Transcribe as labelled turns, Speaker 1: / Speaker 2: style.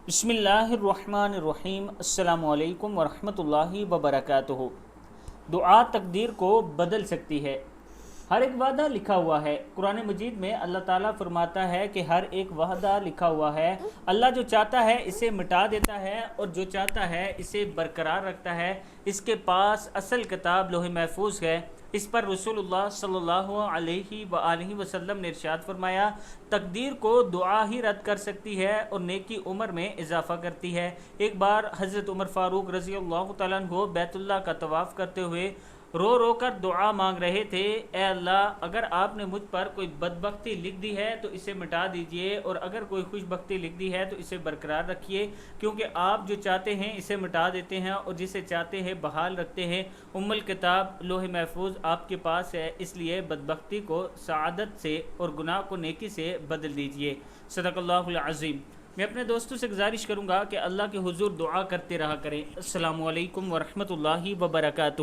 Speaker 1: بسم اللہ الرحمن الرحیم۔ السلام علیکم ورحمۃ اللہ وبرکاتہ۔ دعا تقدیر کو بدل سکتی ہے۔ ہر ایک وعدہ لکھا ہوا ہے۔ قرآن مجید میں اللہ تعالیٰ فرماتا ہے کہ ہر ایک وعدہ لکھا ہوا ہے۔ اللہ جو چاہتا ہے اسے مٹا دیتا ہے اور جو چاہتا ہے اسے برقرار رکھتا ہے۔ اس کے پاس اصل کتاب لوح محفوظ ہے۔ اس پر رسول اللہ صلی اللہ علیہ وآلہ وسلم نے ارشاد فرمایا، تقدیر کو دعا ہی رد کر سکتی ہے اور نیکی عمر میں اضافہ کرتی ہے۔ ایک بار حضرت عمر فاروق رضی اللہ تعالیٰ عنہ بیت اللہ کا طواف کرتے ہوئے رو رو کر دعا مانگ رہے تھے، اے اللہ، اگر آپ نے مجھ پر کوئی بدبختی لکھ دی ہے تو اسے مٹا دیجئے، اور اگر کوئی خوش بختی لکھ دی ہے تو اسے برقرار رکھیے، کیونکہ آپ جو چاہتے ہیں اسے مٹا دیتے ہیں اور جسے چاہتے ہیں بحال رکھتے ہیں۔ الکتاب لوح محفوظ آپ کے پاس ہے، اس لیے بدبختی کو سعادت سے اور گناہ کو نیکی سے بدل دیجئے۔ صدق اللہ العظیم۔ میں اپنے دوستوں سے گزارش کروں گا کہ اللہ کے حضور دعا کرتے رہا کریں۔ السلام علیکم ورحمۃ اللہ وبرکاتہ۔